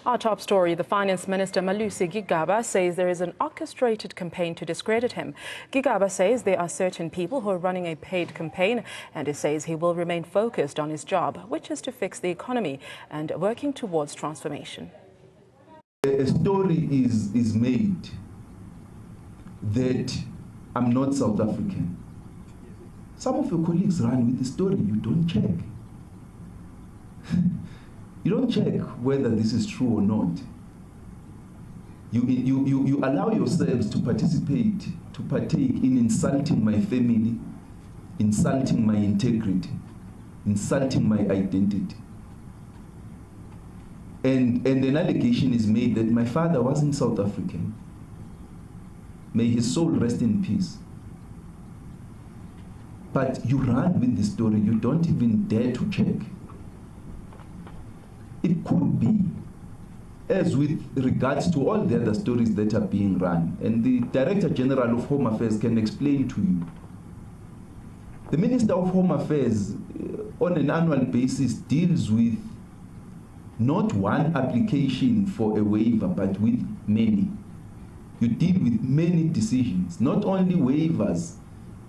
Our top story, the Finance Minister Malusi Gigaba says there is an orchestrated campaign to discredit him. Gigaba says there are certain people who are running a paid campaign, and he says he will remain focused on his job, which is to fix the economy and working towards transformation. A story is made that I'm not South African. Some of your colleagues run with the story, you don't check. You don't check whether this is true or not. You allow yourselves to partake in insulting my family, insulting my integrity, insulting my identity. And an allegation is made that my father wasn't South African. May his soul rest in peace. But you run with the story, you don't even dare to check. It could be, as with regards to all the other stories that are being run, and the Director General of Home Affairs can explain to you. The Minister of Home Affairs, on an annual basis, deals with not one application for a waiver, but with many. You deal with many decisions, not only waivers.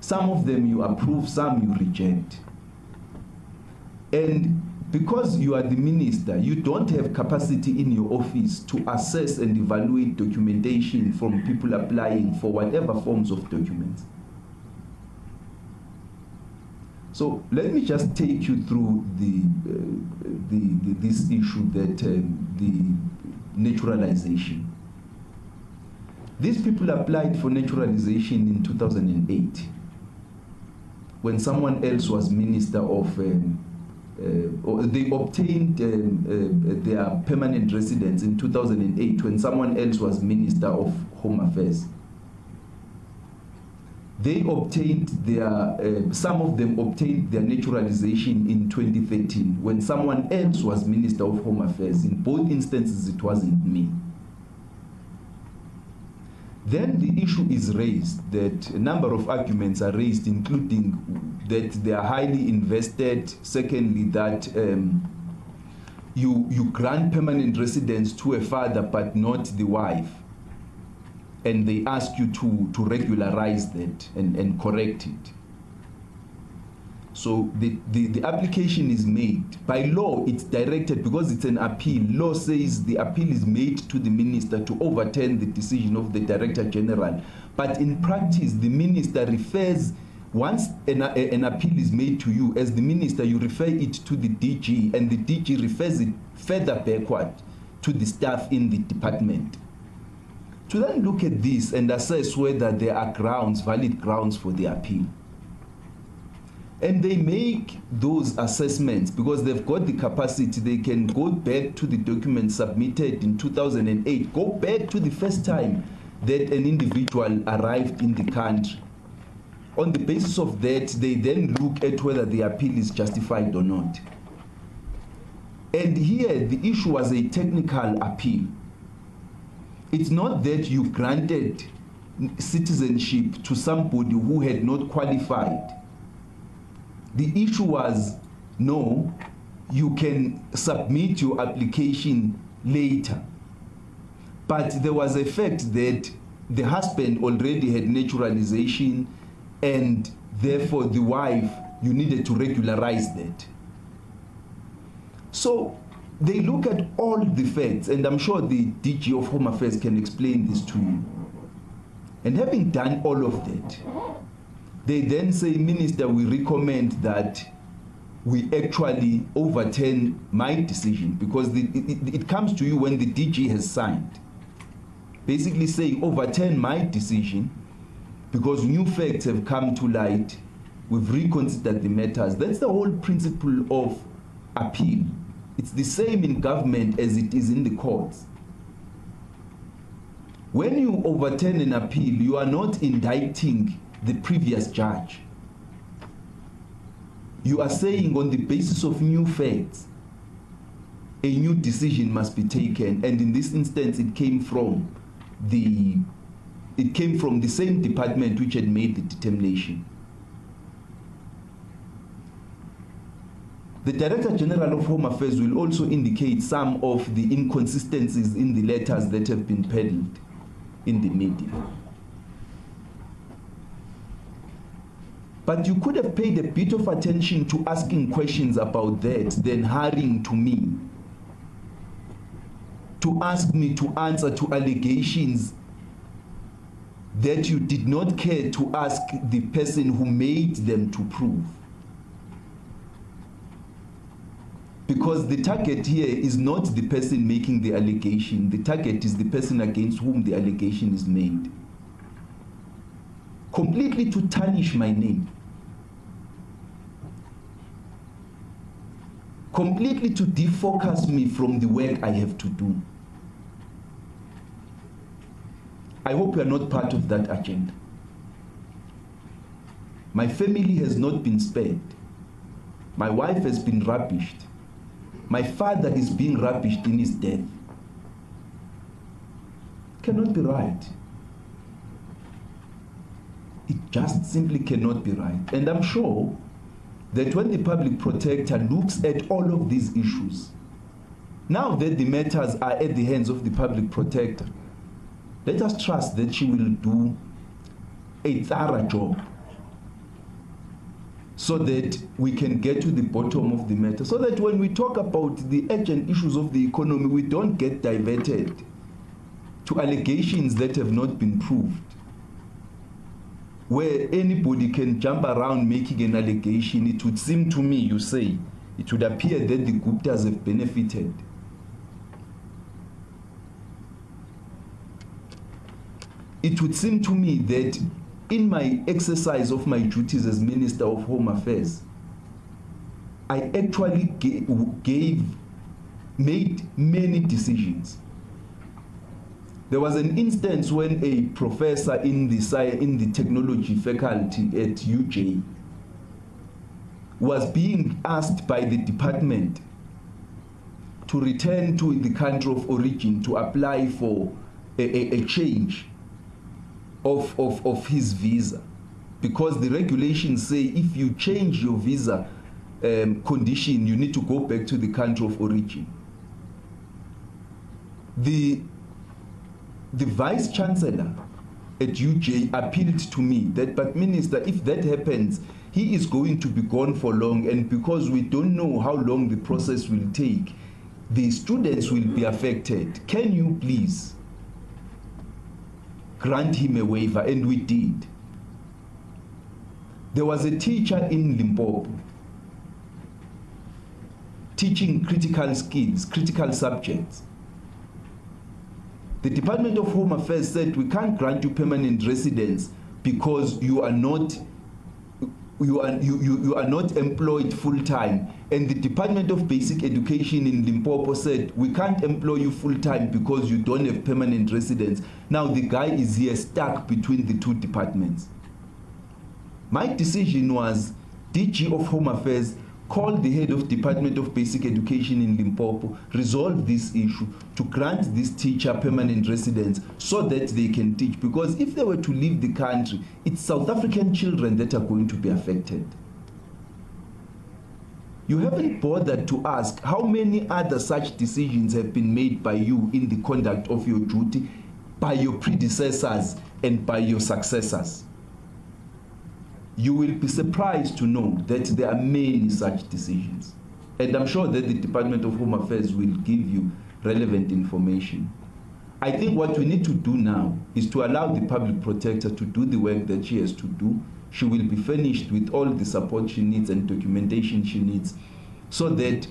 Some of them you approve, some you reject. And because you are the minister, you don't have capacity in your office to assess and evaluate documentation from people applying for whatever forms of documents. So let me just take you through this issue that the naturalization. These people applied for naturalization in 2008 when someone else was minister of or they obtained their permanent residence in 2008 when someone else was Minister of Home Affairs. They obtained their, some of them obtained their naturalization in 2013 when someone else was Minister of Home Affairs. In both instances, it wasn't me. Then the issue is raised that a number of arguments are raised, including that they are highly invested. Secondly, that you grant permanent residence to a father but not the wife. And they ask you to regularize that and correct it. So the application is made. By law, it's directed, because it's an appeal. Law says the appeal is made to the minister to overturn the decision of the Director General. But in practice, the minister refers, once an appeal is made to you, as the minister, you refer it to the DG, and the DG refers it further backward to the staff in the department, to then look at this and assess whether there are grounds, valid grounds for the appeal. And they make those assessments because they've got the capacity. They can go back to the documents submitted in 2008, go back to the first time that an individual arrived in the country. On the basis of that, they then look at whether the appeal is justified or not. And here, the issue was a technical appeal. It's not that you granted citizenship to somebody who had not qualified. The issue was, no, you can submit your application later. But there was a fact that the husband already had naturalization, and therefore the wife, you needed to regularize that. So they look at all the facts, and I'm sure the DG of Home Affairs can explain this to you. And having done all of that, they then say, Minister, we recommend that we actually overturn my decision, because it comes to you when the DG has signed. Basically saying, overturn my decision because new facts have come to light. We've reconsidered the matters. That's the whole principle of appeal. It's the same in government as it is in the courts. When you overturn an appeal, you are not indicting the previous judge. You are saying, on the basis of new facts, a new decision must be taken, and in this instance it came from the same department which had made the determination. The Director General of Home Affairs will also indicate some of the inconsistencies in the letters that have been peddled in the media. But you could have paid a bit of attention to asking questions about that than hurrying to me to ask me to answer to allegations that you did not care to ask the person who made them to prove. Because the target here is not the person making the allegation. The target is the person against whom the allegation is made. Completely to tarnish my name. Completely to defocus me from the work I have to do. I hope you are not part of that agenda. My family has not been spared. My wife has been ravished. My father is being ravished in his death. Cannot be right. It just simply cannot be right. And I'm sure that when the public protector looks at all of these issues, now that the matters are at the hands of the public protector, let us trust that she will do a thorough job so that we can get to the bottom of the matter, so that when we talk about the urgent issues of the economy, we don't get diverted to allegations that have not been proved, where anybody can jump around making an allegation. It would seem to me, you say, it would appear that the Guptas have benefited. It would seem to me that in my exercise of my duties as Minister of Home Affairs, I actually made many decisions. There was an instance when a professor in the technology faculty at UJ was being asked by the department to return to the country of origin to apply for a change of his visa, because the regulations say if you change your visa condition, you need to go back to the country of origin. The Vice Chancellor at UJ appealed to me that, but Minister, if that happens, he is going to be gone for long, and because we don't know how long the process will take, the students will be affected. Can you please grant him a waiver? And we did. There was a teacher in Limpopo teaching critical skills, critical subjects. The Department of Home Affairs said we can't grant you permanent residence because you are not employed full-time. And the Department of Basic Education in Limpopo said we can't employ you full-time because you don't have permanent residence. Now the guy is here stuck between the two departments. My decision was, DG of Home Affairs, call the head of Department of Basic Education in Limpopo, resolve this issue to grant this teacher permanent residence so that they can teach. Because if they were to leave the country, it's South African children that are going to be affected. You haven't bothered to ask how many other such decisions have been made by you in the conduct of your duty, by your predecessors and by your successors. You will be surprised to know that there are many such decisions. And I'm sure that the Department of Home Affairs will give you relevant information. I think what we need to do now is to allow the public protector to do the work that she has to do. She will be furnished with all the support she needs and documentation she needs, so that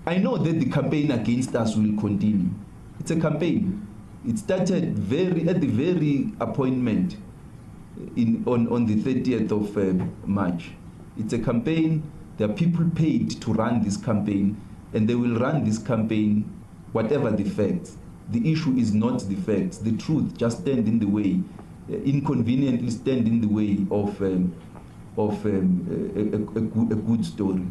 I know that the campaign against us will continue. It's a campaign. It started at the very appointment on the 30th of March. It's a campaign. There are people paid to run this campaign, and they will run this campaign whatever the facts. The issue is not the facts. The truth just stand in the way, inconveniently stand in the way of a good story.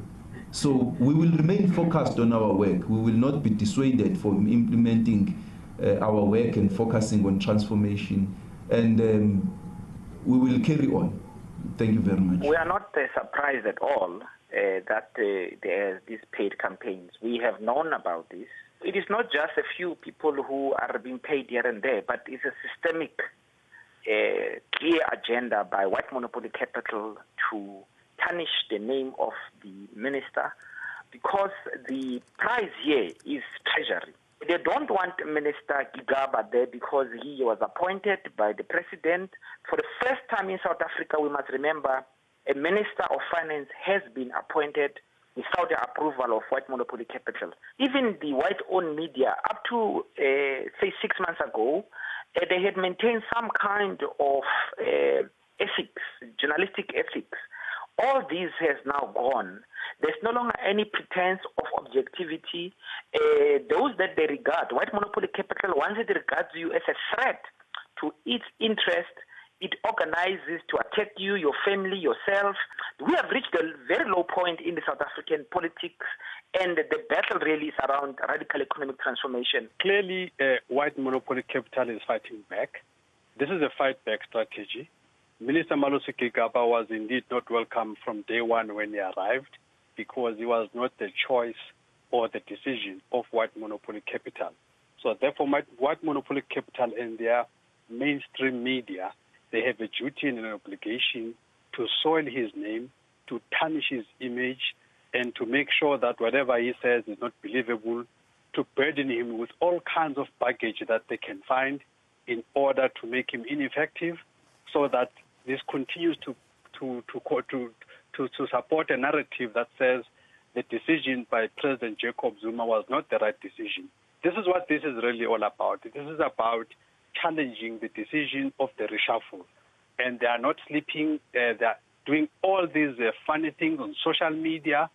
So we will remain focused on our work. We will not be dissuaded from implementing our work and focusing on transformation. And we will carry on. Thank you very much. We are not surprised at all that there are these paid campaigns. We have known about this. It is not just a few people who are being paid here and there, but it's a systemic, clear agenda by white monopoly capital to tarnish the name of the minister, because the prize here is treasury. They don't want Minister Gigaba there because he was appointed by the president. For the first time in South Africa, we must remember, a Minister of Finance has been appointed without the approval of white monopoly capital. Even the white-owned media, up to, say, 6 months ago, they had maintained some kind of ethics, journalistic ethics. All this has now gone. There's no longer any pretense of objectivity. Those that they regard, white monopoly capital, once it regards you as a threat to its interest, it organizes to attack you, your family, yourself. We have reached a very low point in the South African politics, and the battle really is around radical economic transformation. Clearly, white monopoly capital is fighting back. This is a fight-back strategy. Minister Malusi Gigaba was indeed not welcome from day one when he arrived, because he was not the choice or the decision of white monopoly capital. So therefore, white monopoly capital and their mainstream media, they have a duty and an obligation to soil his name, to tarnish his image, and to make sure that whatever he says is not believable, to burden him with all kinds of baggage that they can find in order to make him ineffective, so that this continues to support a narrative that says the decision by President Jacob Zuma was not the right decision. This is what this is really all about. This is about challenging the decision of the reshuffle. And they are not sleeping. They are doing all these funny things on social media,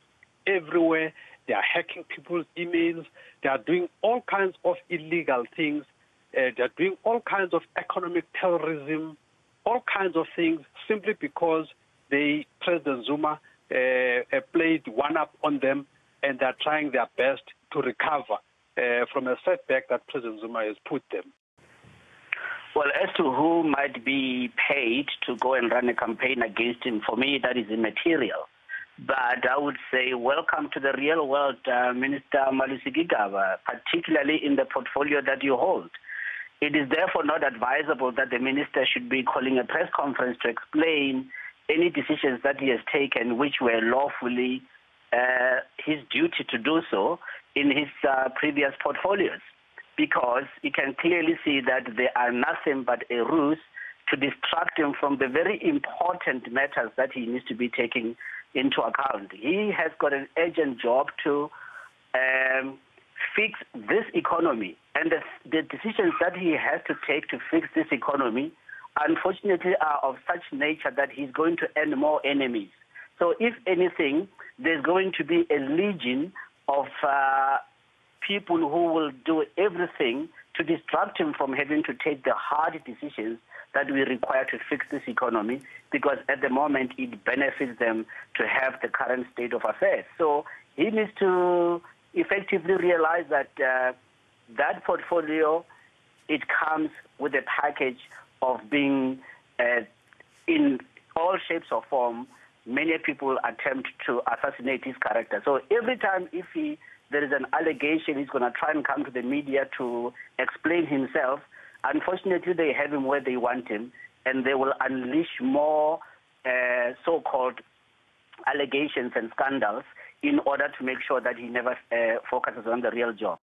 everywhere. They are hacking people's emails. They are doing all kinds of illegal things. They are doing all kinds of economic terrorism, all kinds of things, simply because President Zuma played one up on them, and they're trying their best to recover from a setback that President Zuma has put them. Well, as to who might be paid to go and run a campaign against him, for me, that is immaterial. But I would say welcome to the real world, Minister Malusi Gigaba, particularly in the portfolio that you hold. It is therefore not advisable that the minister should be calling a press conference to explain any decisions that he has taken which were lawfully his duty to do so in his previous portfolios, because you can clearly see that they are nothing but a ruse to distract him from the very important matters that he needs to be taking into account. He has got an urgent job to fix this economy, and the decisions that he has to take to fix this economy, unfortunately, are of such nature that he's going to earn more enemies. So if anything, there's going to be a legion of people who will do everything to distract him from having to take the hard decisions that we require to fix this economy, because at the moment it benefits them to have the current state of affairs. So he needs to effectively realize that that portfolio, it comes with a package of being in all shapes or form. Many people attempt to assassinate his character. So every time there is an allegation, he's going to try and come to the media to explain himself. Unfortunately, they have him where they want him, and they will unleash more so-called allegations and scandals in order to make sure that he never focuses on the real job.